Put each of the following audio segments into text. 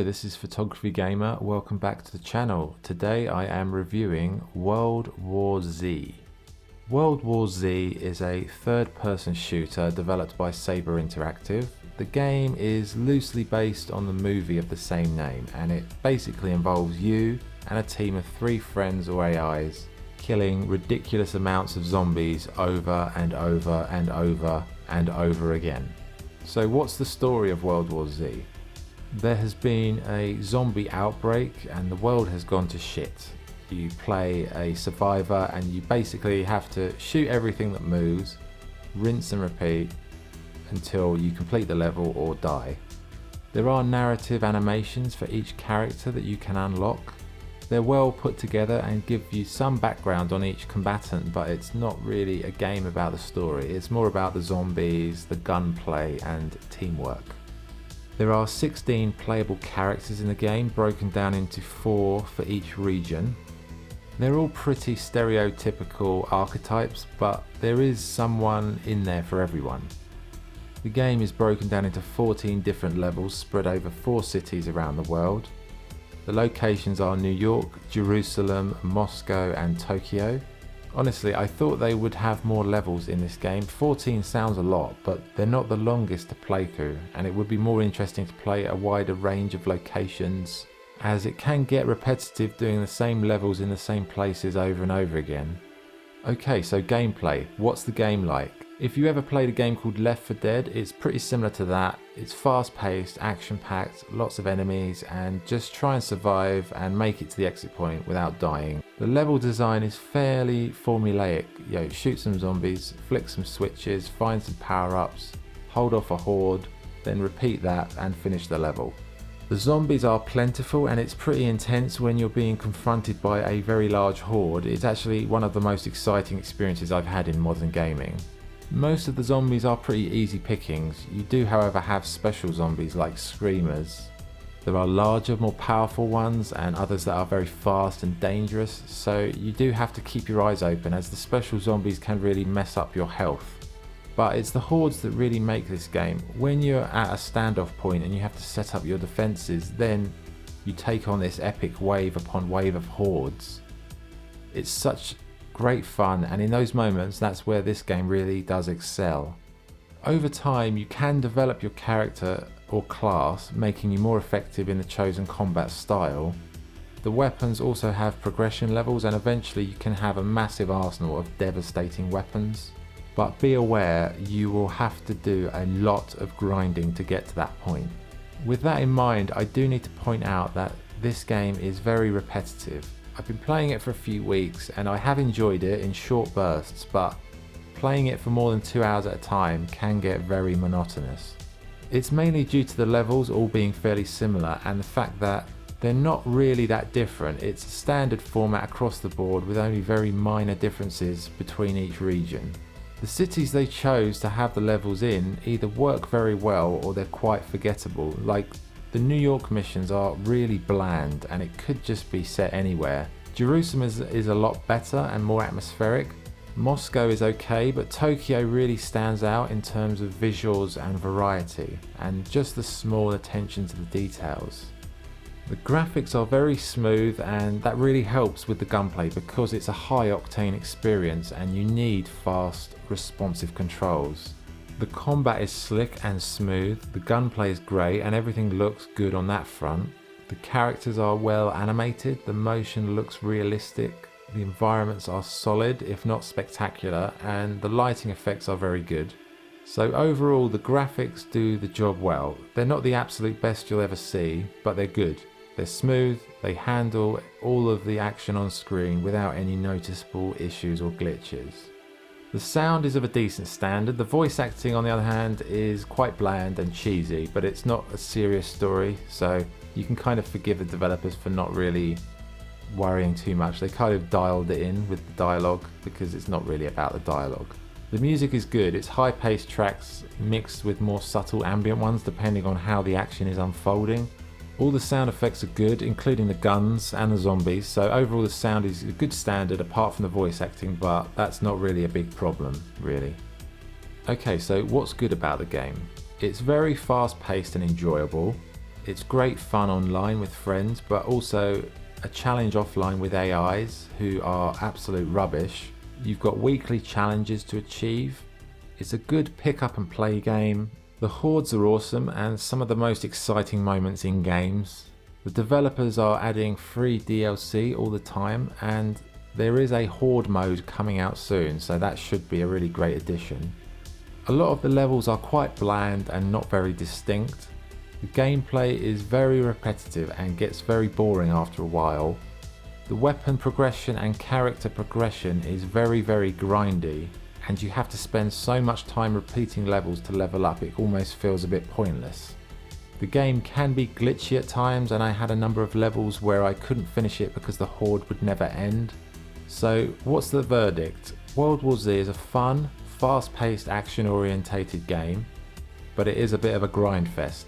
this is Photography Gamer. Welcome back to the channel. Today I am reviewing World War Z. World War Z is a third-person shooter developed by Saber Interactive. The game is loosely based on the movie of the same name, and it basically involves you and a team of 3 friends or AIs killing ridiculous amounts of zombies over and over and over and over again. So what's the story of World War Z? There has been a zombie outbreak and the world has gone to shit. You play a survivor and you basically have to shoot everything that moves, rinse and repeat until you complete the level or die. There are narrative animations for each character that you can unlock. They're well put together and give you some background on each combatant, but it's not really a game about the story. It's more about the zombies, the gunplay and teamwork. There are 16 playable characters in the game, broken down into 4 for each region. They're all pretty stereotypical archetypes, but there is someone in there for everyone. The game is broken down into 14 different levels spread over 4 cities around the world. The locations are New York, Jerusalem, Moscow and Tokyo. Honestly, I thought they would have more levels in this game. 14 sounds a lot, but they're not the longest to play through, and it would be more interesting to play a wider range of locations, as it can get repetitive doing the same levels in the same places over and over again. Okay, so gameplay. What's the game like? If you ever played a game called Left 4 Dead, it's pretty similar to that. It's fast-paced, action-packed, lots of enemies, and just try and survive and make it to the exit point without dying. The level design is fairly formulaic. Shoot some zombies, flick some switches, find some power-ups, hold off a horde, then repeat that and finish the level. The zombies are plentiful and it's pretty intense when you're being confronted by a very large horde. It's actually one of the most exciting experiences I've had in modern gaming. Most of the zombies are pretty easy pickings. You do however have special zombies like screamers. There are larger, more powerful ones and others that are very fast and dangerous, so you do have to keep your eyes open as the special zombies can really mess up your health. But it's the hordes that really make this game. When you're at a standoff point and you have to set up your defenses, then you take on this epic wave upon wave of hordes. It's such great fun, and in those moments that's where this game really does excel. Over time you can develop your character or class, making you more effective in the chosen combat style. The weapons also have progression levels and eventually you can have a massive arsenal of devastating weapons. But be aware, you will have to do a lot of grinding to get to that point. With that in mind, I do need to point out that this game is very repetitive. I've been playing it for a few weeks and I have enjoyed it in short bursts, but playing it for more than 2 hours at a time can get very monotonous. It's mainly due to the levels all being fairly similar and the fact that they're not really that different. It's a standard format across the board with only very minor differences between each region. The cities they chose to have the levels in either work very well or they're quite forgettable. Like, the New York missions are really bland and it could just be set anywhere. Jerusalem is a lot better and more atmospheric. Moscow is okay, but Tokyo really stands out in terms of visuals and variety, and just the small attention to the details. The graphics are very smooth and that really helps with the gunplay because it's a high octane experience and you need fast, responsive controls. The combat is slick and smooth, the gunplay is great and everything looks good on that front. The characters are well animated, the motion looks realistic, the environments are solid if not spectacular, and the lighting effects are very good. So overall the graphics do the job well. They're not the absolute best you'll ever see, but they're good. They're smooth, they handle all of the action on screen without any noticeable issues or glitches. The sound is of a decent standard. The voice acting on the other hand is quite bland and cheesy, but it's not a serious story, so you can kind of forgive the developers for not really worrying too much. They kind of dialed it in with the dialogue because it's not really about the dialogue. The music is good. It's high-paced tracks mixed with more subtle ambient ones depending on how the action is unfolding. All the sound effects are good, including the guns and the zombies, so overall the sound is a good standard apart from the voice acting, but that's not really a big problem, really. Okay, so what's good about the game? It's very fast paced and enjoyable. It's great fun online with friends, but also a challenge offline with AIs who are absolute rubbish. You've got weekly challenges to achieve. It's a good pick up and play game. The hordes are awesome and some of the most exciting moments in games. The developers are adding free DLC all the time, and there is a horde mode coming out soon, so that should be a really great addition. A lot of the levels are quite bland and not very distinct. The gameplay is very repetitive and gets very boring after a while. The weapon progression and character progression is very grindy, and you have to spend so much time repeating levels to level up it almost feels a bit pointless. The game can be glitchy at times, and I had a number of levels where I couldn't finish it because the horde would never end. So what's the verdict? World War Z is a fun, fast-paced, action-orientated game, but it is a bit of a grind fest.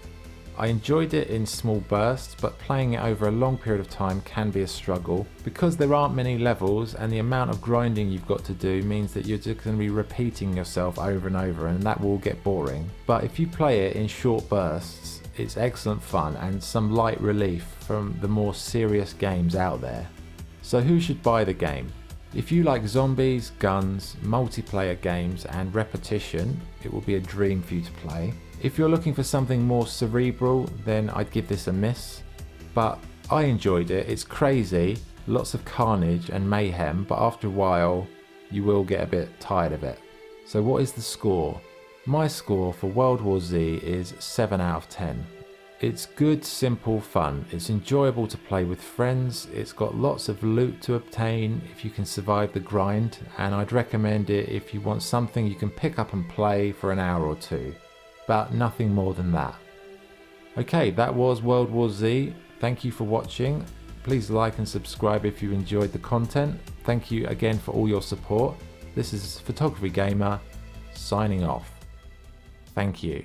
I enjoyed it in small bursts, but playing it over a long period of time can be a struggle. Because there aren't many levels and the amount of grinding you've got to do means that you're just going to be repeating yourself over and over, and that will get boring. But if you play it in short bursts, it's excellent fun and some light relief from the more serious games out there. So who should buy the game? If you like zombies, guns, multiplayer games and repetition, it will be a dream for you to play. If you're looking for something more cerebral, then I'd give this a miss. But I enjoyed it. It's crazy, lots of carnage and mayhem, but after a while you will get a bit tired of it. So what is the score? My score for World War Z is 7 out of 10. It's good, simple fun. It's enjoyable to play with friends. It's got lots of loot to obtain if you can survive the grind, and I'd recommend it if you want something you can pick up and play for an hour or two, but nothing more than that. Okay, that was World War Z. Thank you for watching. Please like and subscribe if you enjoyed the content. Thank you again for all your support. This is Photography Gamer signing off. Thank you.